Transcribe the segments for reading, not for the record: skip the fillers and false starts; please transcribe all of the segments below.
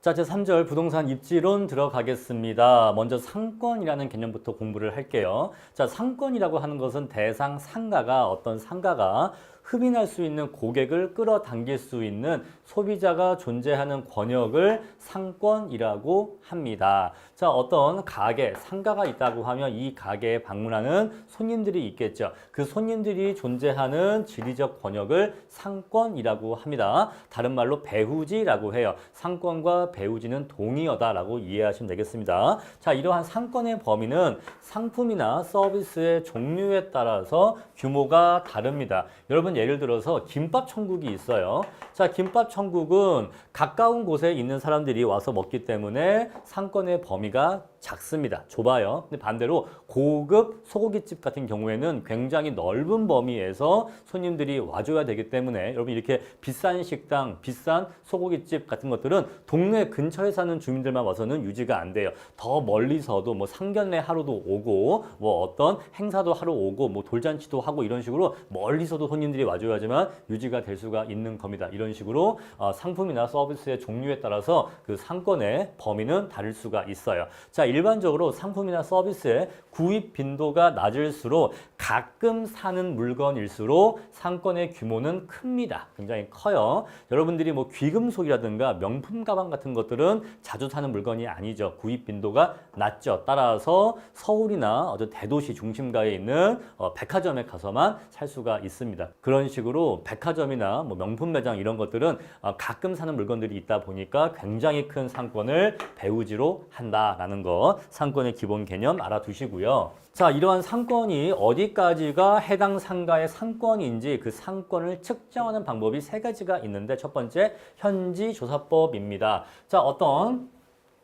자, 제3절 부동산 입지론 들어가겠습니다. 먼저 상권이라는 개념부터 공부를 할게요. 자, 상권이라고 하는 것은 대상 상가가 어떤 상가가 흡인할 수 있는 고객을 끌어당길 수 있는 소비자가 존재하는 권역을 상권이라고 합니다. 자, 어떤 가게, 상가가 있다고 하면 이 가게에 방문하는 손님들이 있겠죠. 그 손님들이 존재하는 지리적 권역을 상권이라고 합니다. 다른 말로 배후지라고 해요. 상권과 배후지는 동의어다라고 이해하시면 되겠습니다. 자, 이러한 상권의 범위는 상품이나 서비스의 종류에 따라서 규모가 다릅니다. 여러분 예를 들어서 김밥 천국이 있어요. 자, 김밥 천국은 가까운 곳에 있는 사람들이 와서 먹기 때문에 상권의 범위가 작습니다. 좁아요. 근데 반대로 고급 소고기집 같은 경우에는 굉장히 넓은 범위에서 손님들이 와줘야 되기 때문에 여러분 이렇게 비싼 식당, 비싼 소고기집 같은 것들은 동네 근처에 사는 주민들만 와서는 유지가 안 돼요. 더 멀리서도 뭐 상견례 하러도 오고 뭐 어떤 행사도 하러 오고 뭐 돌잔치도 하고 이런 식으로 멀리서도 손님들이 와줘야지만 유지가 될 수가 있는 겁니다. 이런 식으로 상품이나 서비스의 종류에 따라서 그 상권의 범위는 다를 수가 있어요. 자, 일반적으로 상품이나 서비스의 구입 빈도가 낮을수록 가끔 사는 물건일수록 상권의 규모는 큽니다. 굉장히 커요. 여러분들이 뭐 귀금속이라든가 명품 가방 같은 것들은 자주 사는 물건이 아니죠. 구입 빈도가 낮죠. 따라서 서울이나 어떤 대도시 중심가에 있는 백화점에 가서만 살 수가 있습니다. 그런 식으로 백화점이나 뭐 명품 매장 이런 것들은 가끔 사는 물건들이 있다 보니까 굉장히 큰 상권을 배후지로 한다라는 거 상권의 기본 개념 알아두시고요. 자, 이러한 상권이 어디까지가 해당 상가의 상권인지 그 상권을 측정하는 방법이 세 가지가 있는데 첫 번째 현지조사법입니다. 자, 어떤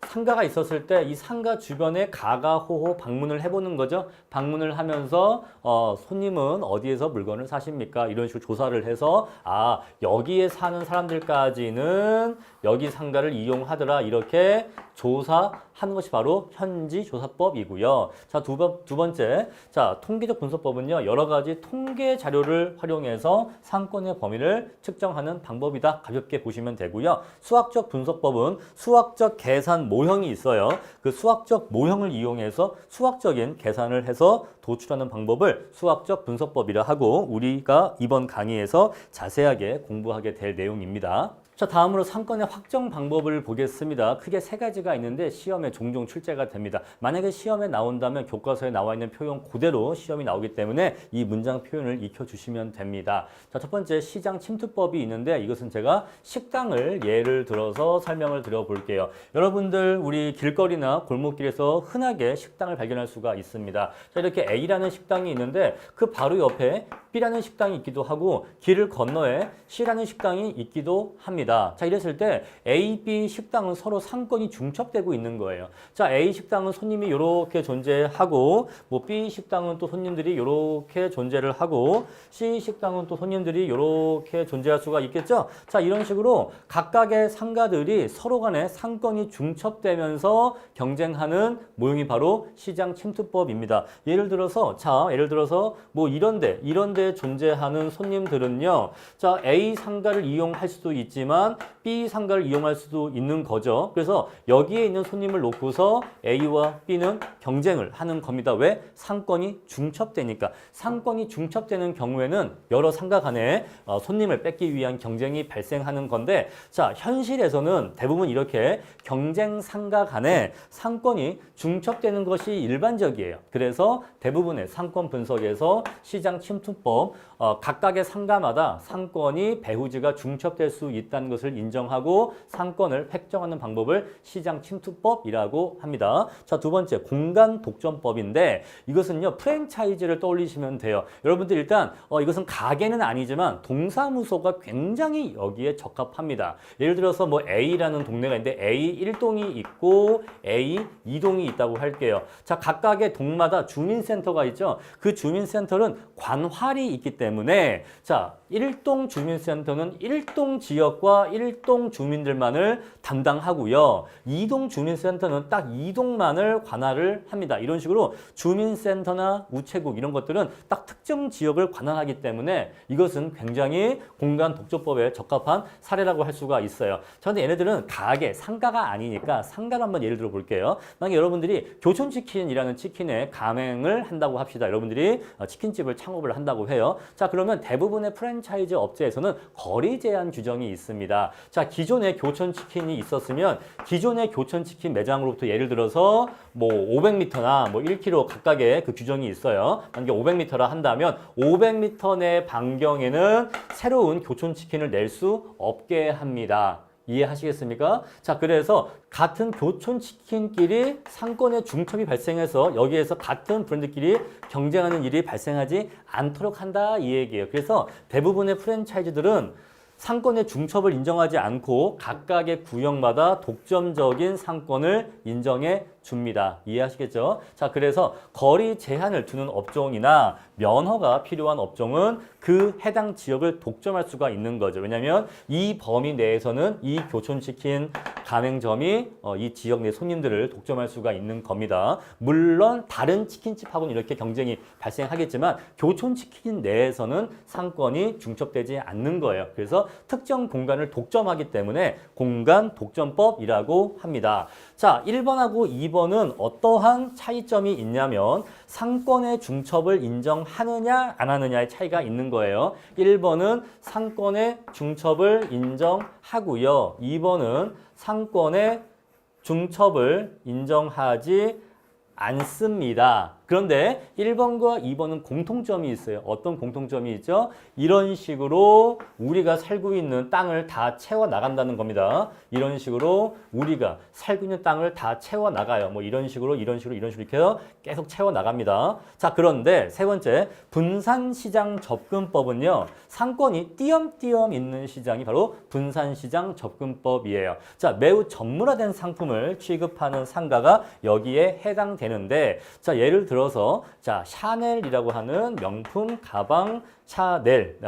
상가가 있었을 때 이 상가 주변에 가가호호 방문을 해보는 거죠. 방문을 하면서 손님은 어디에서 물건을 사십니까? 이런 식으로 조사를 해서 여기에 사는 사람들까지는 여기 상가를 이용하더라 이렇게 조사하는 것이 바로 현지조사법이고요. 자, 두 번째, 자, 통계적 분석법은요 여러 가지 통계 자료를 활용해서 상권의 범위를 측정하는 방법이다. 가볍게 보시면 되고요. 수학적 분석법은 수학적 계산 모형이 있어요. 그 수학적 모형을 이용해서 수학적인 계산을 해서 도출하는 방법을 수학적 분석법이라 하고 우리가 이번 강의에서 자세하게 공부하게 될 내용입니다. 자, 다음으로 상권의 확정 방법을 보겠습니다. 크게 세 가지가 있는데 시험에 종종 출제가 됩니다. 만약에 시험에 나온다면 교과서에 나와 있는 표현 그대로 시험이 나오기 때문에 이 문장 표현을 익혀주시면 됩니다. 자, 첫 번째 시장 침투법이 있는데 이것은 제가 식당을 예를 들어서 설명을 드려볼게요. 여러분들 우리 길거리나 골목길에서 흔하게 식당을 발견할 수가 있습니다. 자, 이렇게 A라는 식당이 있는데 그 바로 옆에 B라는 식당이 있기도 하고 길을 건너에 C라는 식당이 있기도 합니다. 자, 이랬을 때 A, B 식당은 서로 상권이 중첩되고 있는 거예요. 자, A 식당은 손님이 이렇게 존재하고 뭐 B 식당은 또 손님들이 이렇게 존재를 하고 C 식당은 또 손님들이 이렇게 존재할 수가 있겠죠. 자, 이런 식으로 각각의 상가들이 서로 간에 상권이 중첩되면서 경쟁하는 모형이 바로 시장 침투법입니다. 예를 들어서 뭐 이런데 존재하는 손님들은요. 자, A 상가를 이용할 수도 있지만 B 상가를 이용할 수도 있는 거죠. 그래서 여기에 있는 손님을 놓고서 A와 B는 경쟁을 하는 겁니다. 왜? 상권이 중첩되니까. 상권이 중첩되는 경우에는 여러 상가 간에 손님을 뺏기 위한 경쟁이 발생하는 건데 자, 현실에서는 대부분 이렇게 경쟁 상가 간에 상권이 중첩되는 것이 일반적이에요. 그래서 대부분의 상권 분석에서 시장 침투법 각각의 상가마다 상권이 배후지가 중첩될 수 있다는 것을 인정하고 상권을 획정하는 방법을 시장 침투법이라고 합니다. 자, 두 번째 공간 독점법인데 이것은요 프랜차이즈를 떠올리시면 돼요. 여러분들 일단 이것은 가게는 아니지만 동사무소가 굉장히 여기에 적합합니다. 예를 들어서 뭐 A라는 동네가 있는데 A 1동이 있고 A 2동이 있다고 할게요. 자, 각각의 동마다 주민센터가 있죠. 그 주민센터는 관할이 있기 때문에 자, 일동 주민센터는 일동 지역과 일동 주민들만을 담당하고요. 이동 주민센터는 딱 이동만을 관할을 합니다. 이런 식으로 주민센터나 우체국 이런 것들은 딱 특정 지역을 관할하기 때문에 이것은 굉장히 공간 독점법에 적합한 사례라고 할 수가 있어요. 그런데 얘네들은 가게, 상가가 아니니까 상가를 한번 예를 들어 볼게요. 만약에 여러분들이 교촌치킨이라는 치킨에 가맹을 한다고 합시다. 여러분들이 치킨집을 창업을 한다고 해요. 자, 그러면 대부분의 프랜차이즈 업체에서는 거리 제한 규정이 있습니다. 자, 기존에 교촌치킨이 있었으면 기존의 교촌치킨 매장으로부터 예를 들어서 뭐 500m나 뭐 1km 각각의 그 규정이 있어요. 만약에 500m라 한다면 500m 내 반경에는 새로운 교촌치킨을 낼 수 없게 합니다. 이해하시겠습니까? 자, 그래서 같은 교촌치킨끼리 상권의 중첩이 발생해서 여기에서 같은 브랜드끼리 경쟁하는 일이 발생하지 않도록 한다 이 얘기예요. 그래서 대부분의 프랜차이즈들은 상권의 중첩을 인정하지 않고 각각의 구역마다 독점적인 상권을 인정해 줍니다. 이해하시겠죠? 자, 그래서 거리 제한을 두는 업종이나 면허가 필요한 업종은 그 해당 지역을 독점할 수가 있는 거죠. 왜냐하면 이 범위 내에서는 이 교촌치킨 가맹점이 이 지역 내 손님들을 독점할 수가 있는 겁니다. 물론 다른 치킨집하고는 이렇게 경쟁이 발생하겠지만 교촌치킨 내에서는 상권이 중첩되지 않는 거예요. 그래서 특정 공간을 독점하기 때문에 공간 독점법이라고 합니다. 자, 1번하고 2번은 어떠한 차이점이 있냐면 상권의 중첩을 인정하느냐 안 하느냐의 차이가 있는 거예요. 1번은 상권의 중첩을 인정하고요. 2번은 상권의 중첩을 인정하지 않습니다. 그런데 1번과 2번은 공통점이 있어요. 어떤 공통점이 있죠? 이런 식으로 우리가 살고 있는 땅을 다 채워나간다는 겁니다. 이런 식으로 우리가 살고 있는 땅을 다 채워나가요. 뭐 이런 식으로 이렇게 해서 계속 채워나갑니다. 자, 그런데 세 번째, 분산시장 접근법은요. 상권이 띄엄띄엄 있는 시장이 바로 분산시장 접근법이에요. 자, 매우 전문화된 상품을 취급하는 상가가 여기에 해당되는데, 자, 예를 들어서 자, 샤넬이라고 하는 명품 가방 샤넬,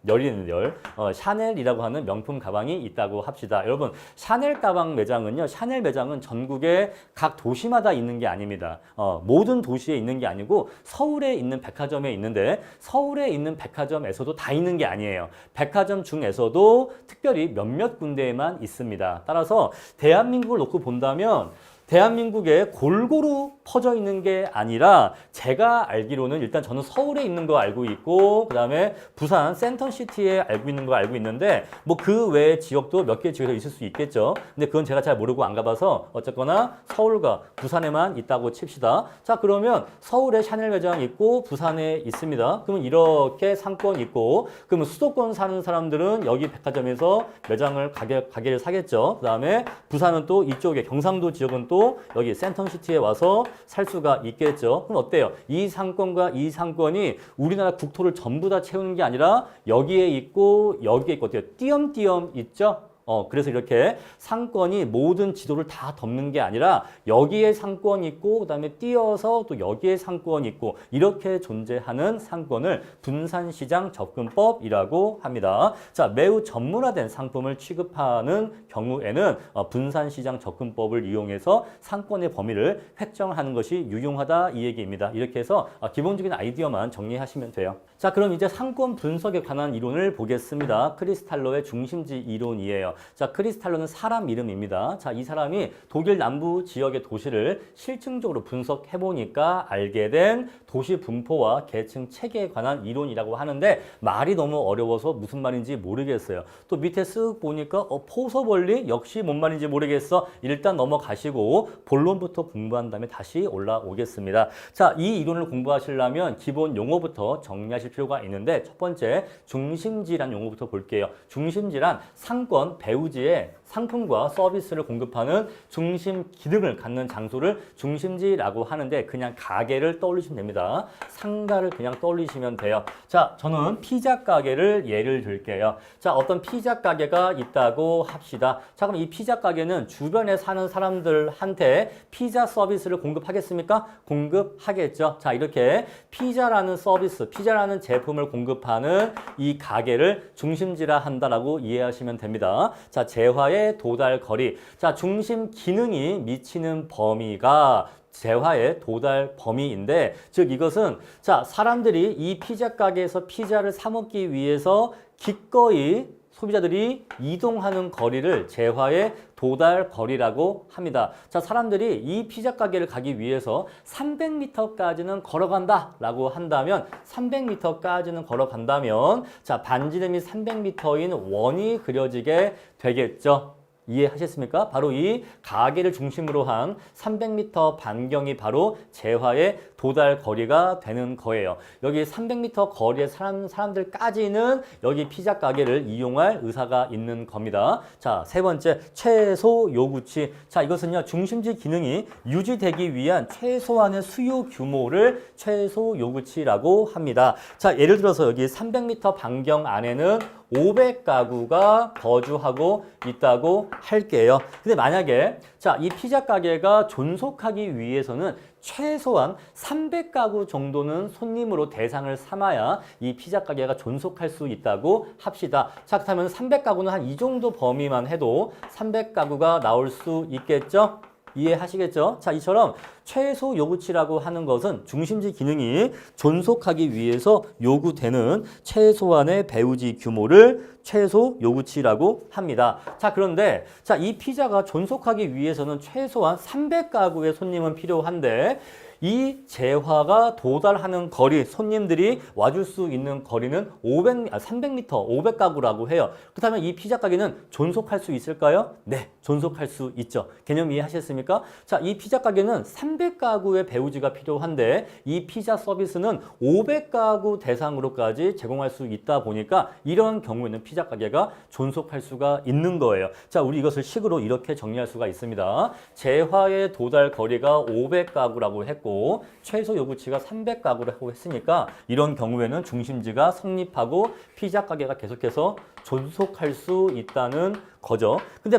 열이는 열, 샤넬이라고 하는 명품 가방이 있다고 합시다. 여러분, 샤넬 가방 매장은요, 샤넬 매장은 전국의 각 도시마다 있는 게 아닙니다. 모든 도시에 있는 게 아니고 서울에 있는 백화점에 있는데 서울에 있는 백화점에서도 다 있는 게 아니에요. 백화점 중에서도 특별히 몇몇 군데에만 있습니다. 따라서 대한민국을 놓고 본다면 대한민국에 골고루 퍼져 있는 게 아니라 제가 알기로는 일단 저는 서울에 있는 거 알고 있고 그다음에 부산 센텀시티에 알고 있는 거 알고 있는데 뭐 그 외의 지역도 몇 개 지역에 있을 수 있겠죠. 근데 그건 제가 잘 모르고 안 가봐서 어쨌거나 서울과 부산에만 있다고 칩시다. 자, 그러면 서울에 샤넬 매장 있고 부산에 있습니다. 그러면 이렇게 상권 있고 그러면 수도권 사는 사람들은 여기 백화점에서 매장을 가게를 사겠죠. 그다음에 부산은 또 이쪽에 경상도 지역은 또 여기 센텀시티에 와서 살 수가 있겠죠. 그럼 어때요? 이 상권과 이 상권이 우리나라 국토를 전부 다 채우는 게 아니라 여기에 있고 여기에 있고 어때요? 띄엄띄엄 있죠? 그래서 이렇게 상권이 모든 지도를 다 덮는 게 아니라 여기에 상권이 있고 그다음에 띄어서 또 여기에 상권이 있고 이렇게 존재하는 상권을 분산시장 접근법이라고 합니다. 자, 매우 전문화된 상품을 취급하는 경우에는 분산시장 접근법을 이용해서 상권의 범위를 획정하는 것이 유용하다 이 얘기입니다. 이렇게 해서 기본적인 아이디어만 정리하시면 돼요. 자, 그럼 이제 상권 분석에 관한 이론을 보겠습니다. 크리스탈로의 중심지 이론이에요. 자, 크리스탈로는 사람 이름입니다. 자, 이 사람이 독일 남부 지역의 도시를 실증적으로 분석해 보니까 알게 된 도시 분포와 계층 체계에 관한 이론이라고 하는데 말이 너무 어려워서 무슨 말인지 모르겠어요. 또 밑에 쓱 보니까 포서원리 역시 뭔 말인지 모르겠어. 일단 넘어가시고 본론부터 공부한 다음에 다시 올라오겠습니다. 자, 이 이론을 공부하시려면 기본 용어부터 정리하실 필요가 있는데 첫 번째 중심지란 용어부터 볼게요. 중심지란 상권 배우지에 상품과 서비스를 공급하는 중심 기능을 갖는 장소를 중심지라고 하는데 그냥 가게를 떠올리시면 됩니다. 상가를 그냥 떠올리시면 돼요. 자, 저는 피자 가게를 예를 들게요. 자, 어떤 피자 가게가 있다고 합시다. 자, 그럼 이 피자 가게는 주변에 사는 사람들한테 피자 서비스를 공급하겠습니까? 공급하겠죠. 자, 이렇게 피자라는 서비스, 피자라는 제품을 공급하는 이 가게를 중심지라 한다라고 이해하시면 됩니다. 자, 재화의 도달 거리. 자, 중심 기능이 미치는 범위가 재화의 도달 범위인데, 즉 이것은 자, 사람들이 이 피자 가게에서 피자를 사 먹기 위해서 기꺼이 소비자들이 이동하는 거리를 재화의 도달 거리라고 합니다. 자, 사람들이 이 피자 가게를 가기 위해서 300m까지는 걸어간다 라고 한다면 300m까지는 걸어간다면 자, 반지름이 300m인 원이 그려지게 되겠죠. 이해하셨습니까? 바로 이 가게를 중심으로 한 300m 반경이 바로 재화의 도달 거리가 되는 거예요. 여기 300m 거리의 사람들까지는 여기 피자 가게를 이용할 의사가 있는 겁니다. 자, 세 번째, 최소 요구치. 자, 이것은요, 중심지 기능이 유지되기 위한 최소한의 수요 규모를 최소 요구치라고 합니다. 자, 예를 들어서 여기 300m 반경 안에는 500가구가 거주하고 있다고 할게요. 근데 만약에 자, 이 피자 가게가 존속하기 위해서는 최소한 300가구 정도는 손님으로 대상을 삼아야 이 피자 가게가 존속할 수 있다고 합시다. 자, 그렇다면 300가구는 한 이 정도 범위만 해도 300가구가 나올 수 있겠죠? 이해하시겠죠? 자, 이처럼 최소 요구치라고 하는 것은 중심지 기능이 존속하기 위해서 요구되는 최소한의 배우지 규모를 최소 요구치라고 합니다. 자, 그런데 자, 이 피자가 존속하기 위해서는 최소한 300가구의 손님은 필요한데 이 재화가 도달하는 거리, 손님들이 와줄 수 있는 거리는 300m, 500가구라고 해요. 그렇다면 이 피자 가게는 존속할 수 있을까요? 네, 존속할 수 있죠. 개념 이해하셨습니까? 자, 이 피자 가게는 300가구의 배우지가 필요한데 이 피자 서비스는 500가구 대상으로까지 제공할 수 있다 보니까 이런 경우에는 피자 가게가 존속할 수가 있는 거예요. 자, 우리 이것을 식으로 이렇게 정리할 수가 있습니다. 재화의 도달 거리가 500가구라고 했고 최소 요구치가 300가구라고 했으니까 이런 경우에는 중심지가 성립하고 피자 가게가 계속해서 존속할 수 있다는 거죠. 근데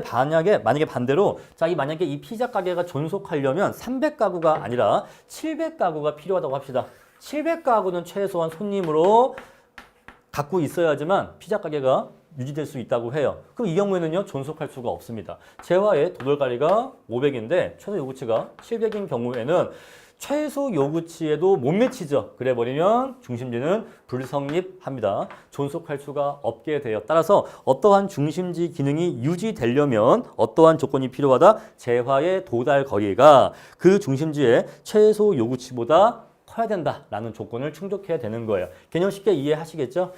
만약에 반대로 자, 만약에 이 피자 가게가 존속하려면 300가구가 아니라 700가구가 필요하다고 합시다. 700가구는 최소한 손님으로 갖고 있어야지만 피자 가게가 유지될 수 있다고 해요. 그럼 이 경우에는요, 존속할 수가 없습니다. 재화의 도달거리가 500인데 최소 요구치가 700인 경우에는 최소 요구치에도 못 미치죠. 그래버리면 중심지는 불성립합니다. 존속할 수가 없게 돼요. 따라서 어떠한 중심지 기능이 유지되려면 어떠한 조건이 필요하다? 재화의 도달 거리가 그 중심지의 최소 요구치보다 커야 된다라는 조건을 충족해야 되는 거예요. 개념 쉽게 이해하시겠죠?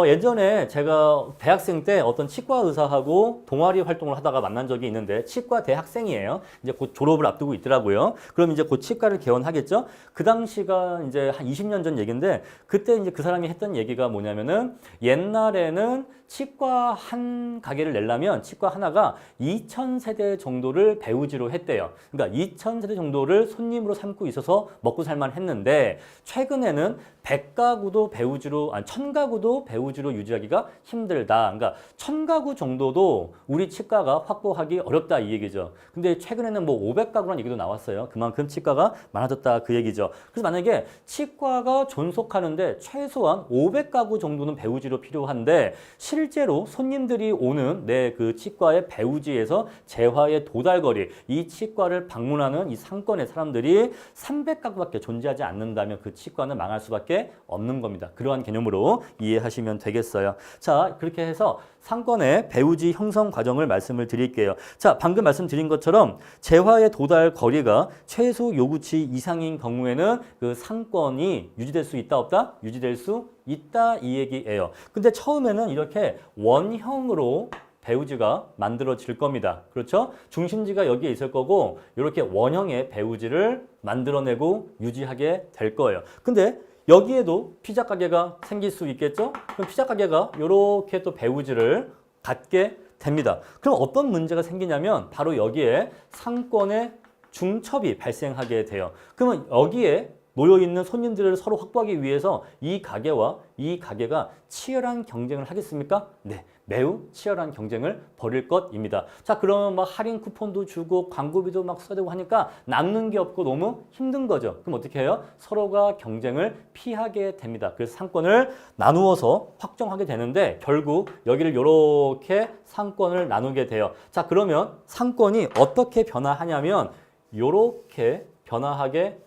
예전에 제가 대학생 때 어떤 치과 의사하고 동아리 활동을 하다가 만난 적이 있는데 치과 대학생이에요. 이제 곧 졸업을 앞두고 있더라고요. 그럼 이제 곧 치과를 개원하겠죠? 그 당시가 이제 한 20년 전 얘기인데 그때 이제 그 사람이 했던 얘기가 뭐냐면은 옛날에는 치과 한 가게를 내려면 치과 하나가 2,000세대 정도를 배우지로 했대요. 그러니까 2,000세대 정도를 손님으로 삼고 있어서 먹고 살만 했는데 최근에는 100가구도 배우지로, 1,000가구도 배우지로 유지하기가 힘들다. 그러니까 1,000가구 정도도 우리 치과가 확보하기 어렵다 이 얘기죠. 근데 최근에는 뭐 500가구라는 얘기도 나왔어요. 그만큼 치과가 많아졌다 그 얘기죠. 그래서 만약에 치과가 존속하는데 최소한 500가구 정도는 배우지로 필요한데 실제로 손님들이 오는 내 그 치과의 배우지에서 재화의 도달거리, 이 치과를 방문하는 이 상권의 사람들이 300가구밖에 존재하지 않는다면 그 치과는 망할 수밖에 없는 겁니다. 그러한 개념으로 이해하시면 되겠어요. 자, 그렇게 해서 상권의 배우지 형성 과정을 말씀을 드릴게요. 자, 방금 말씀드린 것처럼 재화의 도달 거리가 최소 요구치 이상인 경우에는 그 상권이 유지될 수 있다 없다? 유지될 수 있다 이 얘기예요. 근데 처음에는 이렇게 원형으로 배우지가 만들어질 겁니다. 그렇죠? 중심지가 여기에 있을 거고 이렇게 원형의 배우지를 만들어내고 유지하게 될 거예요. 근데 여기에도 피자 가게가 생길 수 있겠죠? 그럼 피자 가게가 이렇게 또 배우지를 갖게 됩니다. 그럼 어떤 문제가 생기냐면 바로 여기에 상권의 중첩이 발생하게 돼요. 그러면 여기에 놓여있는 손님들을 서로 확보하기 위해서 이 가게와 이 가게가 치열한 경쟁을 하겠습니까? 네, 매우 치열한 경쟁을 벌일 것입니다. 자, 그러면 막 할인 쿠폰도 주고 광고비도 막 써야 되고 하니까 남는 게 없고 너무 힘든 거죠. 그럼 어떻게 해요? 서로가 경쟁을 피하게 됩니다. 그래서 상권을 나누어서 확정하게 되는데 결국 여기를 이렇게 상권을 나누게 돼요. 자, 그러면 상권이 어떻게 변화하냐면 이렇게 변화하게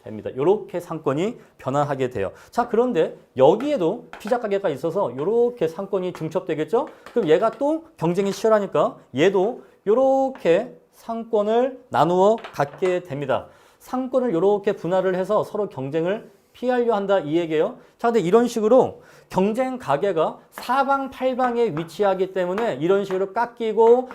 됩니다. 이렇게 상권이 변화하게 돼요. 자, 그런데 여기에도 피자 가게가 있어서 이렇게 상권이 중첩되겠죠? 그럼 얘가 또 경쟁이 치열하니까 얘도 이렇게 상권을 나누어 갖게 됩니다. 상권을 이렇게 분할을 해서 서로 경쟁을 피하려 한다 이 얘기예요. 자, 근데 이런 식으로 경쟁 가게가 사방팔방에 위치하기 때문에 이런 식으로 깎이고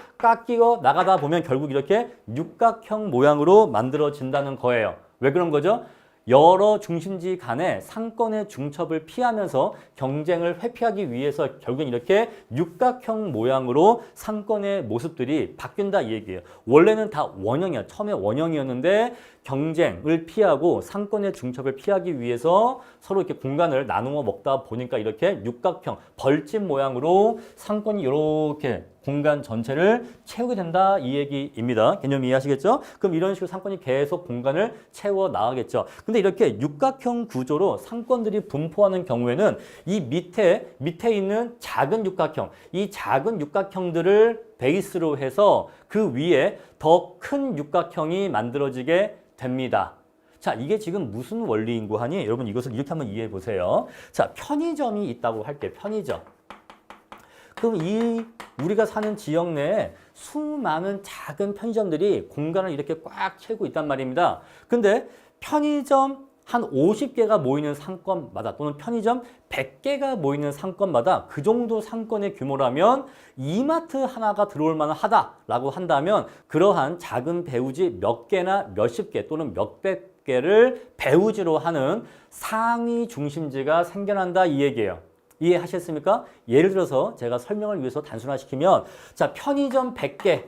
나가다 보면 결국 이렇게 육각형 모양으로 만들어진다는 거예요. 왜 그런 거죠? 여러 중심지 간의 상권의 중첩을 피하면서 경쟁을 회피하기 위해서 결국엔 이렇게 육각형 모양으로 상권의 모습들이 바뀐다 이 얘기예요. 원래는 다 원형이야. 처음에 원형이었는데 경쟁을 피하고 상권의 중첩을 피하기 위해서 서로 이렇게 공간을 나누어 먹다 보니까 이렇게 육각형 벌집 모양으로 상권이 이렇게 공간 전체를 채우게 된다 이 얘기입니다. 개념 이해하시겠죠? 그럼 이런 식으로 상권이 계속 공간을 채워 나가겠죠. 근데 이렇게 육각형 구조로 상권들이 분포하는 경우에는 이 밑에 있는 작은 육각형, 이 작은 육각형들을 베이스로 해서 그 위에 더 큰 육각형이 만들어지게 됩니다. 자, 이게 지금 무슨 원리인고 하니 여러분 이것을 이렇게 한번 이해해 보세요. 자, 편의점이 있다고 할게요. 편의점. 그럼 우리가 사는 지역 내에 수많은 작은 편의점들이 공간을 이렇게 꽉 채우고 있단 말입니다. 근데 편의점 한 50개가 모이는 상권마다 또는 편의점 100개가 모이는 상권마다 그 정도 상권의 규모라면 이마트 하나가 들어올 만하다라고 한다면 그러한 작은 배우지 몇 개나 몇십 개 또는 몇백 개를 배우지로 하는 상위 중심지가 생겨난다 이 얘기예요. 이해하셨습니까? 예를 들어서 제가 설명을 위해서 단순화시키면 자, 편의점 100개를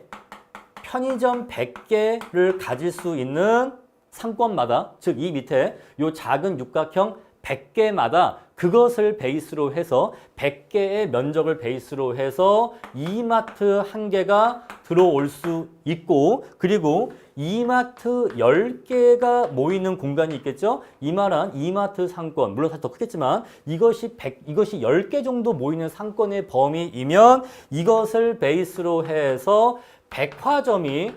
가질 수 있는 상권마다 즉 이 밑에 요 작은 육각형 100개마다 그것을 베이스로 해서 100개의 면적을 베이스로 해서 이마트 한 개가 들어올 수 있고 그리고 이마트 10개가 모이는 공간이 있겠죠? 이만한 이마트 상권, 물론 사실 더 크겠지만 이것이 10개 정도 모이는 상권의 범위이면 이것을 베이스로 해서 백화점이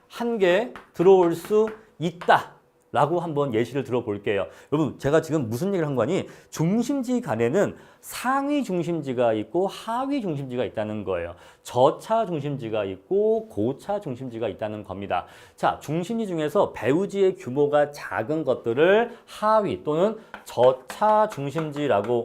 한 개 들어올 수 있다. 라고 한번 예시를 들어볼게요. 여러분 제가 지금 무슨 얘기를 한 거니 중심지 간에는 상위 중심지가 있고 하위 중심지가 있다는 거예요. 저차 중심지가 있고 고차 중심지가 있다는 겁니다. 자, 중심지 중에서 배우지의 규모가 작은 것들을 하위 또는 저차 중심지라고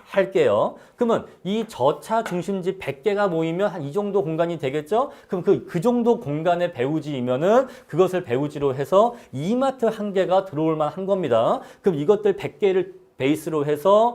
할게요. 그러면 이 저차 중심지 100개가 모이면 한 이 정도 공간이 되겠죠? 그럼 그 정도 공간의 배우지이면은 그것을 배우지로 해서 이마트 한 개가 들어올 만한 겁니다. 그럼 이것들 100개를 베이스로 해서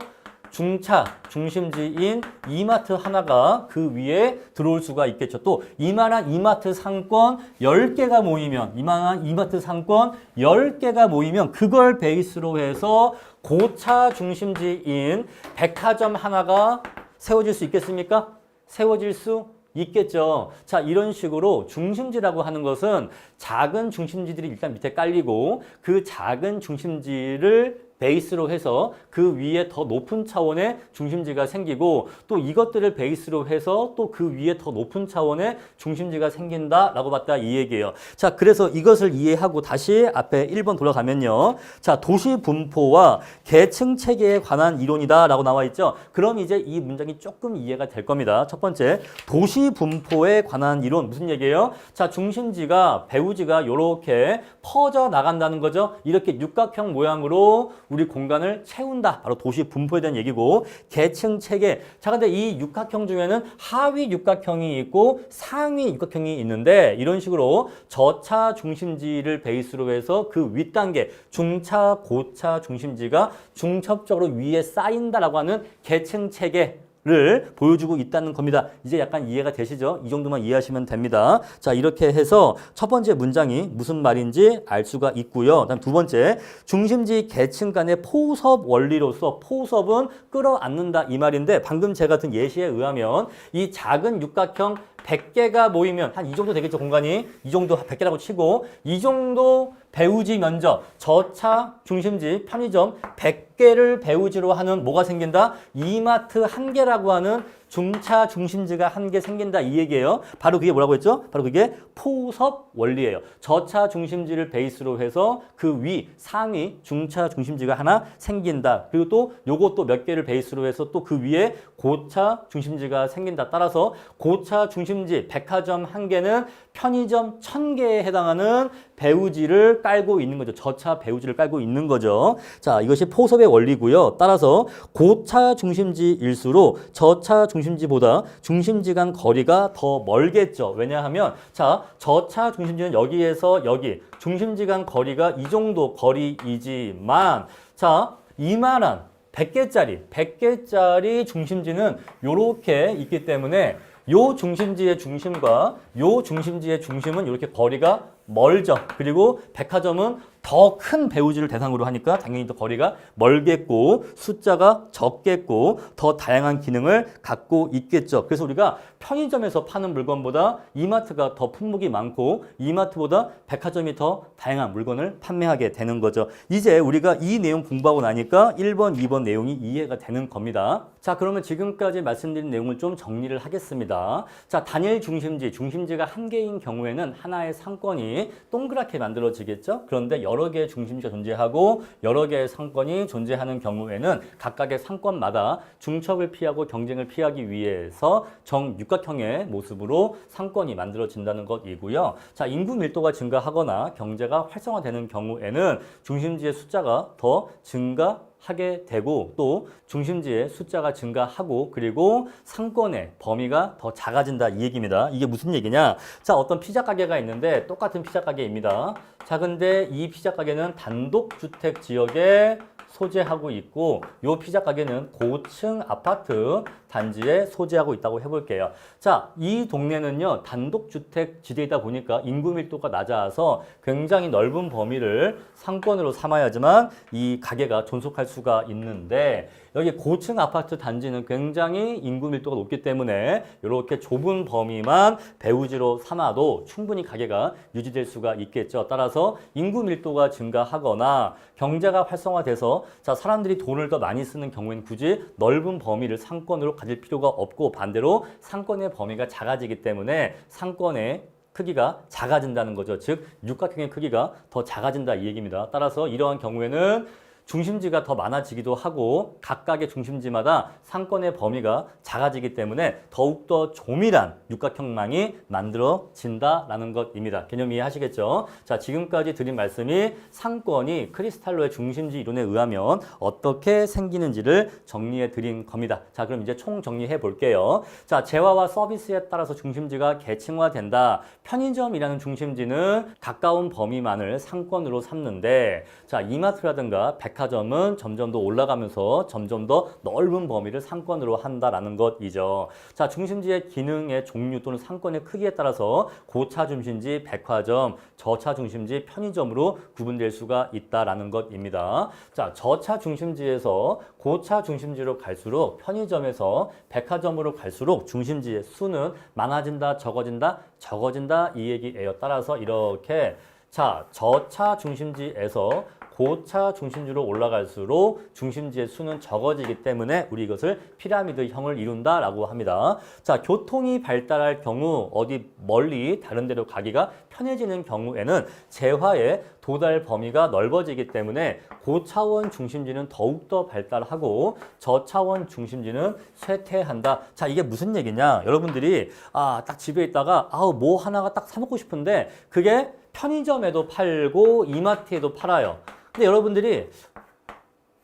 중차, 중심지인 이마트 하나가 그 위에 들어올 수가 있겠죠. 또 이만한 이마트 상권 10개가 모이면 이만한 이마트 상권 10개가 모이면 그걸 베이스로 해서 고차 중심지인 백화점 하나가 세워질 수 있겠습니까? 세워질 수 있겠죠. 자, 이런 식으로 중심지라고 하는 것은 작은 중심지들이 일단 밑에 깔리고 그 작은 중심지를 베이스로 해서 그 위에 더 높은 차원의 중심지가 생기고 또 이것들을 베이스로 해서 또 그 위에 더 높은 차원의 중심지가 생긴다라고 봤다 이 얘기예요. 자, 그래서 이것을 이해하고 다시 앞에 1번 돌아가면요. 자, 도시 분포와 계층 체계에 관한 이론이다라고 나와 있죠. 그럼 이제 이 문장이 조금 이해가 될 겁니다. 첫 번째, 도시 분포에 관한 이론 무슨 얘기예요? 자, 중심지가 배우지가 이렇게 퍼져 나간다는 거죠. 이렇게 육각형 모양으로 우리 공간을 채운다. 바로 도시 분포에 대한 얘기고 계층 체계. 자, 근데 이 육각형 중에는 하위 육각형이 있고 상위 육각형이 있는데 이런 식으로 저차 중심지를 베이스로 해서 그 윗단계 중차, 고차 중심지가 중첩적으로 위에 쌓인다라고 하는 계층 체계. 를 보여주고 있다는 겁니다. 이제 약간 이해가 되시죠? 이 정도만 이해하시면 됩니다. 자, 이렇게 해서 첫 번째 문장이 무슨 말인지 알 수가 있고요. 다음 두 번째, 중심지 계층 간의 포섭 원리로서 포섭은 끌어안는다 이 말인데 방금 제가 든 예시에 의하면 이 작은 육각형 100개가 모이면 한 이 정도 되겠죠, 공간이. 이 정도 100개라고 치고 이 정도 배우지 면적, 저차 중심지 편의점 100개를 배우지로 하는 뭐가 생긴다? 이마트 1개라고 하는 중차 중심지가 1개 생긴다 이 얘기예요. 바로 그게 뭐라고 했죠? 바로 그게 포섭 원리예요. 저차 중심지를 베이스로 해서 그 위, 상위 중차 중심지가 하나 생긴다. 그리고 또 요것도 몇 개를 베이스로 해서 또 그 위에 고차 중심지가 생긴다. 따라서 고차 중심지 백화점 1개는 편의점 1000개에 해당하는 배우지를 깔고 있는 거죠. 저차 배우지를 깔고 있는 거죠. 자, 이것이 포섭의 원리고요. 따라서 고차 중심지일수록 저차 중심지보다 중심지 간 거리가 더 멀겠죠. 왜냐하면 자, 저차 중심지는 여기에서 여기 중심지 간 거리가 이 정도 거리이지만 자, 이만한 100개짜리 중심지는 요렇게 있기 때문에 요 중심지의 중심과 요 중심지의 중심은 이렇게 거리가 멀죠. 그리고 백화점은 더 큰 배우지를 대상으로 하니까 당연히 더 거리가 멀겠고 숫자가 적겠고 더 다양한 기능을 갖고 있겠죠. 그래서 우리가 편의점에서 파는 물건보다 이마트가 더 품목이 많고 이마트보다 백화점이 더 다양한 물건을 판매하게 되는 거죠. 이제 우리가 이 내용 공부하고 나니까 1번, 2번 내용이 이해가 되는 겁니다. 자, 그러면 지금까지 말씀드린 내용을 좀 정리를 하겠습니다. 자, 단일 중심지, 중심지가 1개인 경우에는 하나의 상권이 동그랗게 만들어지겠죠. 그런데 여러 개의 중심지가 존재하고 여러 개의 상권이 존재하는 경우에는 각각의 상권마다 중첩을 피하고 경쟁을 피하기 위해서 정육각형의 모습으로 상권이 만들어진다는 것이고요. 자, 인구 밀도가 증가하거나 경제가 활성화되는 경우에는 중심지의 숫자가 더 증가하게 되고 또 중심지의 숫자가 증가하고 그리고 상권의 범위가 더 작아진다 이 얘기입니다. 이게 무슨 얘기냐? 자, 어떤 피자 가게가 있는데 똑같은 피자 가게입니다. 자, 근데 이 피자 가게는 단독주택 지역에 소재하고 있고 요 피자 가게는 고층 아파트 단지에 소재하고 있다고 해볼게요. 자, 이 동네는요 단독주택 지대이다 보니까 인구 밀도가 낮아서 굉장히 넓은 범위를 상권으로 삼아야지만 이 가게가 존속할 수가 있는데 여기 고층 아파트 단지는 굉장히 인구 밀도가 높기 때문에 이렇게 좁은 범위만 배우지로 삼아도 충분히 가게가 유지될 수가 있겠죠. 따라서 인구 밀도가 증가하거나 경제가 활성화돼서 자, 사람들이 돈을 더 많이 쓰는 경우에는 굳이 넓은 범위를 상권으로 가질 필요가 없고 반대로 상권의 범위가 작아지기 때문에 상권의 크기가 작아진다는 거죠. 즉 육각형의 크기가 더 작아진다 이 얘기입니다. 따라서 이러한 경우에는 중심지가 더 많아지기도 하고 각각의 중심지마다 상권의 범위가 작아지기 때문에 더욱더 조밀한 육각형망이 만들어진다라는 것입니다. 개념 이해하시겠죠? 자, 지금까지 드린 말씀이 상권이 크리스탈로의 중심지 이론에 의하면 어떻게 생기는지를 정리해 드린 겁니다. 자, 그럼 이제 총 정리해 볼게요. 자, 재화와 서비스에 따라서 중심지가 계층화된다. 편의점이라는 중심지는 가까운 범위만을 상권으로 삼는데 자, 이마트라든가 백화점은 점점 더 올라가면서 점점 더 넓은 범위를 상권으로 한다라는 것이죠. 자, 중심지의 기능의 종류 또는 상권의 크기에 따라서 고차 중심지, 백화점, 저차 중심지, 편의점으로 구분될 수가 있다라는 것입니다. 자, 저차 중심지에서 고차 중심지로 갈수록 편의점에서 백화점으로 갈수록 중심지의 수는 많아진다, 적어진다 이 얘기예요. 따라서 이렇게 자, 저차 중심지에서 고차 중심지로 올라갈수록 중심지의 수는 적어지기 때문에 우리 이것을 피라미드형을 이룬다라고 합니다. 자, 교통이 발달할 경우 어디 멀리 다른 데로 가기가 편해지는 경우에는 재화의 도달 범위가 넓어지기 때문에 고차원 중심지는 더욱더 발달하고 저차원 중심지는 쇠퇴한다. 자, 이게 무슨 얘기냐? 여러분들이 딱 집에 있다가 뭐 하나가 딱 사 먹고 싶은데 그게 편의점에도 팔고 이마트에도 팔아요. 근데 여러분들이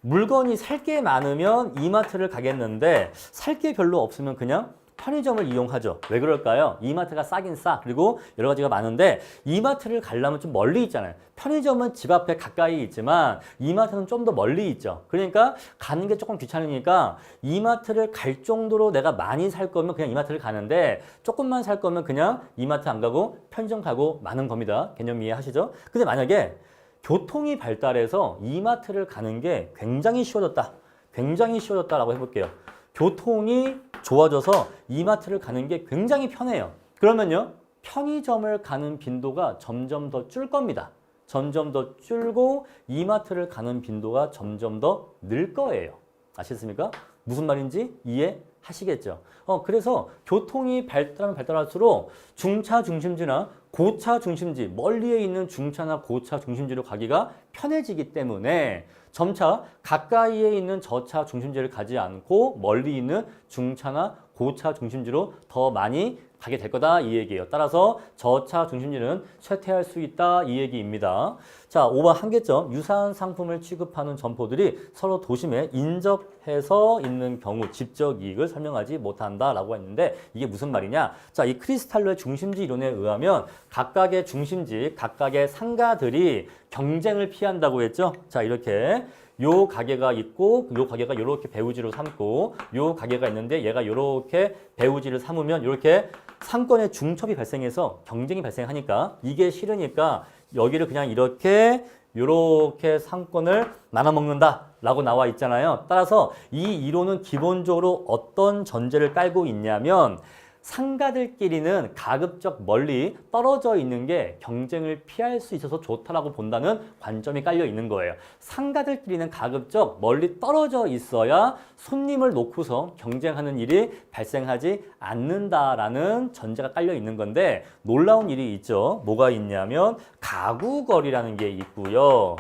물건이 살 게 많으면 이마트를 가겠는데 살 게 별로 없으면 그냥 편의점을 이용하죠. 왜 그럴까요? 이마트가 싸긴 싸. 그리고 여러 가지가 많은데 이마트를 가려면 좀 멀리 있잖아요. 편의점은 집 앞에 가까이 있지만 이마트는 좀 더 멀리 있죠. 그러니까 가는 게 조금 귀찮으니까 이마트를 갈 정도로 내가 많이 살 거면 그냥 이마트를 가는데 조금만 살 거면 그냥 이마트 안 가고 편의점 가고 마는 겁니다. 개념 이해하시죠? 근데 만약에 교통이 발달해서 이마트를 가는 게 굉장히 쉬워졌다. 굉장히 쉬워졌다라고 해볼게요. 교통이 좋아져서 이마트를 가는 게 굉장히 편해요. 그러면요, 편의점을 가는 빈도가 점점 더 줄 겁니다. 점점 더 줄고 이마트를 가는 빈도가 점점 더 늘 거예요. 아시겠습니까? 무슨 말인지 이해하시겠죠? 그래서 교통이 발달할수록 중차 중심지나 고차 중심지, 멀리에 있는 중차나 고차 중심지로 가기가 편해지기 때문에 점차 가까이에 있는 저차 중심지를 가지 않고 멀리 있는 중차나 고차 중심지로 더 많이 가게 될 거다 이 얘기예요. 따라서 저차 중심지는 쇠퇴할 수 있다 이 얘기입니다. 자, 5번 한계점. 유사한 상품을 취급하는 점포들이 서로 도심에 인접해서 있는 경우 지적 이익을 설명하지 못한다라고 했는데 이게 무슨 말이냐? 자, 이 크리스탈로의 중심지 이론에 의하면 각각의 중심지, 각각의 상가들이 경쟁을 피한다고 했죠. 자, 이렇게 요 가게가 있고 요 가게가 요렇게 배우지로 삼고 요 가게가 있는데 얘가 요렇게 배우지를 삼으면 요렇게 상권의 중첩이 발생해서 경쟁이 발생하니까 이게 싫으니까 여기를 그냥 요렇게 상권을 나눠 먹는다 라고 나와 있잖아요. 따라서 이 이론은 기본적으로 어떤 전제를 깔고 있냐면 상가들끼리는 가급적 멀리 떨어져 있는 게 경쟁을 피할 수 있어서 좋다라고 본다는 관점이 깔려 있는 거예요. 상가들끼리는 가급적 멀리 떨어져 있어야 손님을 놓고서 경쟁하는 일이 발생하지 않는다라는 전제가 깔려 있는 건데 놀라운 일이 있죠. 뭐가 있냐면 가구거리라는 게 있고요.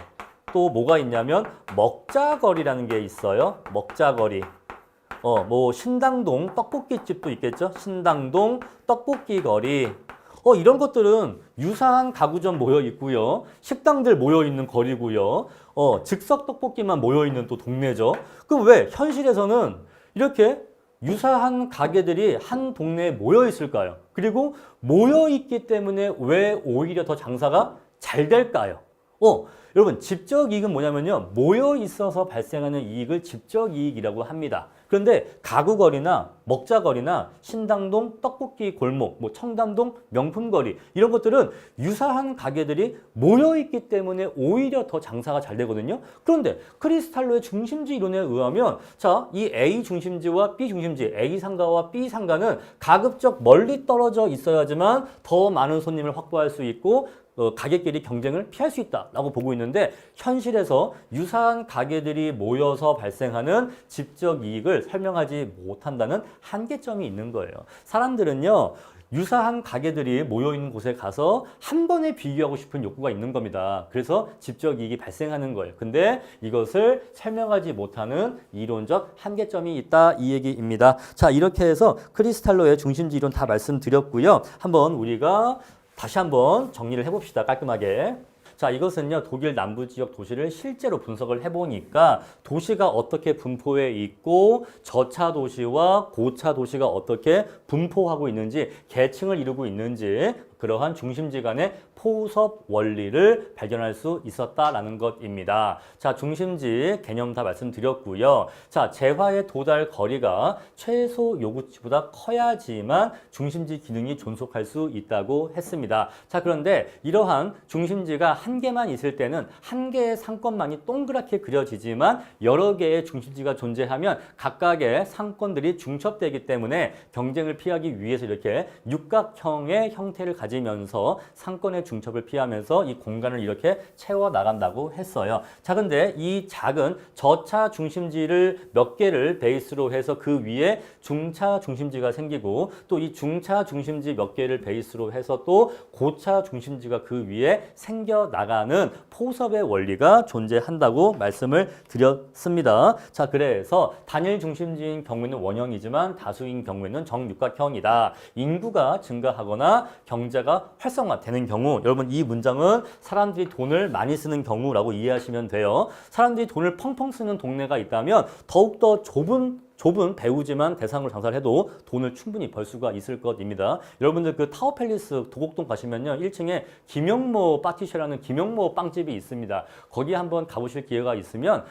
또 뭐가 있냐면 먹자거리라는 게 있어요. 먹자거리. 뭐 신당동 떡볶이집도 있겠죠. 신당동 떡볶이 거리. 이런 것들은 유사한 가구점 모여 있고요. 식당들 모여 있는 거리고요. 즉석 떡볶이만 모여 있는 또 동네죠. 그럼 왜 현실에서는 이렇게 유사한 가게들이 한 동네에 모여 있을까요? 그리고 모여 있기 때문에 왜 오히려 더 장사가 잘 될까요? 여러분, 집적 이익은 뭐냐면요. 모여 있어서 발생하는 이익을 집적 이익이라고 합니다. 그런데 가구거리나 먹자거리나 신당동 떡볶이 골목, 뭐 청담동 명품거리 이런 것들은 유사한 가게들이 모여있기 때문에 오히려 더 장사가 잘 되거든요. 그런데 크리스탈로의 중심지 이론에 의하면 자, 이 A 중심지와 B 중심지, A 상가와 B 상가는 가급적 멀리 떨어져 있어야지만 더 많은 손님을 확보할 수 있고 가게끼리 경쟁을 피할 수 있다라고 보고 있는데 현실에서 유사한 가게들이 모여서 발생하는 집적 이익을 설명하지 못한다는 한계점이 있는 거예요. 사람들은요. 유사한 가게들이 모여있는 곳에 가서 한 번에 비교하고 싶은 욕구가 있는 겁니다. 그래서 집적 이익이 발생하는 거예요. 근데 이것을 설명하지 못하는 이론적 한계점이 있다 이 얘기입니다. 자, 이렇게 해서 크리스탈로의 중심지 이론 다 말씀드렸고요. 한번 우리가 다시 한번 정리를 해봅시다. 깔끔하게. 자, 이것은요, 독일 남부 지역 도시를 실제로 분석을 해보니까 도시가 어떻게 분포해 있고 저차 도시와 고차 도시가 어떻게 분포하고 있는지, 계층을 이루고 있는지 그러한 중심지 간의 포섭 원리를 발견할 수 있었다라는 것입니다. 자, 중심지 개념 다 말씀드렸고요. 자, 재화의 도달 거리가 최소 요구치보다 커야지만 중심지 기능이 존속할 수 있다고 했습니다. 자, 그런데 이러한 중심지가 한 개만 있을 때는 한 개의 상권만이 동그랗게 그려지지만 여러 개의 중심지가 존재하면 각각의 상권들이 중첩되기 때문에 경쟁을 피하기 위해서 이렇게 육각형의 형태를 가지면서 상권의 중첩을 피하면서 이 공간을 이렇게 채워 나간다고 했어요. 자, 근데 이 작은 저차 중심지를 몇 개를 베이스로 해서 그 위에 중차 중심지가 생기고 또 이 중차 중심지 몇 개를 베이스로 해서 또 고차 중심지가 그 위에 생겨 나가는 포섭의 원리가 존재한다고 말씀을 드렸습니다. 자, 그래서 단일 중심지인 경우에는 원형이지만 다수인 경우에는 정육각형이다. 인구가 증가하거나 경제가 활성화되는 경우, 여러분 이 문장은 사람들이 돈을 많이 쓰는 경우라고 이해하시면 돼요. 사람들이 돈을 펑펑 쓰는 동네가 있다면 더욱더 좁은 좁은 배우지만 대상으로 장사를 해도 돈을 충분히 벌 수가 있을 것입니다. 여러분들 그 타워팰리스 도곡동 가시면요, 1층에 김영모 파티쉐라는 김영모 빵집이 있습니다. 거기 한번 가보실 기회가 있으면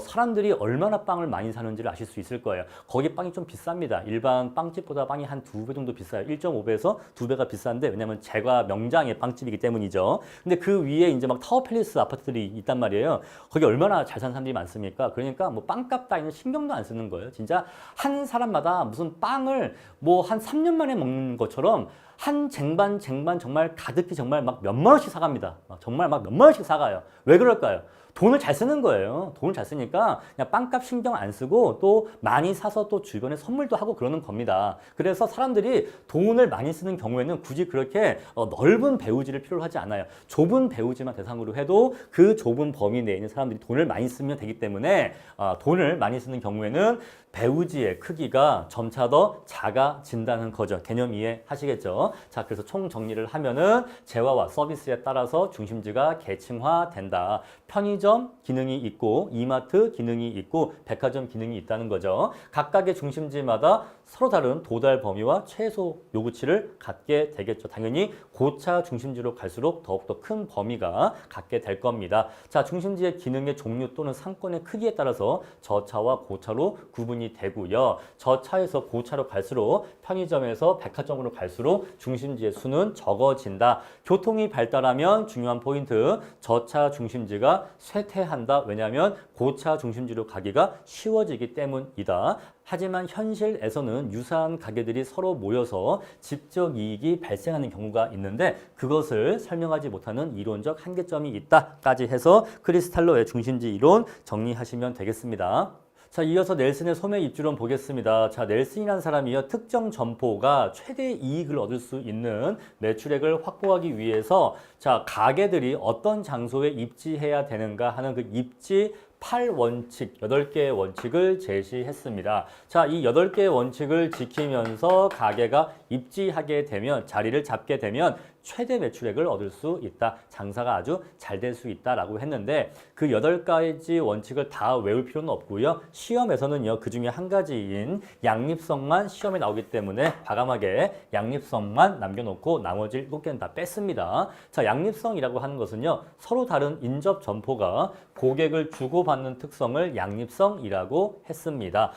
사람들이 얼마나 빵을 많이 사는지를 아실 수 있을 거예요. 거기 빵이 좀 비쌉니다. 일반 빵집보다 빵이 한 2배 정도 비싸요. 1.5배에서 2배가 비싼데, 왜냐면 제과 명장의 빵집이기 때문이죠. 근데 그 위에 이제 막 타워팰리스 아파트들이 있단 말이에요. 거기 얼마나 잘 사는 사람들이 많습니까? 그러니까 뭐 빵값 따위는 신경도 안 쓰는 거예요. 진짜 한 사람마다 무슨 빵을 뭐 한 3년 만에 먹는 것처럼 한 쟁반 정말 가득히 정말 막 몇만 원씩 사갑니다. 정말 막 몇만 원씩 사가요. 왜 그럴까요? 돈을 잘 쓰는 거예요. 돈을 잘 쓰니까 그냥 빵값 신경 안 쓰고 또 많이 사서 또 주변에 선물도 하고 그러는 겁니다. 그래서 사람들이 돈을 많이 쓰는 경우에는 굳이 그렇게 넓은 배우지를 필요로 하지 않아요. 좁은 배우지만 대상으로 해도 그 좁은 범위 내에 있는 사람들이 돈을 많이 쓰면 되기 때문에 돈을 많이 쓰는 경우에는 배우지의 크기가 점차 더 작아진다는 거죠. 개념 이해하시겠죠? 자, 그래서 총 정리를 하면은 재화와 서비스에 따라서 중심지가 계층화된다. 편의점 기능이 있고 이마트 기능이 있고 백화점 기능이 있다는 거죠. 각각의 중심지마다 서로 다른 도달 범위와 최소 요구치를 갖게 되겠죠. 당연히 고차 중심지로 갈수록 더욱더 큰 범위가 갖게 될 겁니다. 자, 중심지의 기능의 종류 또는 상권의 크기에 따라서 저차와 고차로 구분이 되고요. 저차에서 고차로 갈수록 편의점에서 백화점으로 갈수록 중심지의 수는 적어진다. 교통이 발달하면 중요한 포인트, 저차 중심지가 쇠퇴한다. 왜냐하면 고차 중심지로 가기가 쉬워지기 때문이다. 하지만 현실에서는 유사한 가게들이 서로 모여서 직접 이익이 발생하는 경우가 있는데 그것을 설명하지 못하는 이론적 한계점이 있다까지 해서 크리스탈로의 중심지 이론 정리하시면 되겠습니다. 자, 이어서 넬슨의 소매 입주론 보겠습니다. 자, 넬슨이라는 사람이요, 특정 점포가 최대 이익을 얻을 수 있는 매출액을 확보하기 위해서 자, 가게들이 어떤 장소에 입지해야 되는가 하는 그 입지 8원칙, 8개의 원칙을 제시했습니다. 자, 이 8개의 원칙을 지키면서 가게가 입지하게 되면, 자리를 잡게 되면 최대 매출액을 얻을 수 있다. 장사가 아주 잘 될 수 있다라고 했는데 그 8가지 원칙을 다 외울 필요는 없고요. 시험에서는요, 그 중에 한 가지인 양립성만 시험에 나오기 때문에 과감하게 양립성만 남겨놓고 나머지 7개는 다 뺐습니다. 자, 양립성이라고 하는 것은요, 서로 다른 인접 점포가 고객을 주고받는 특성을 양립성이라고 했습니다.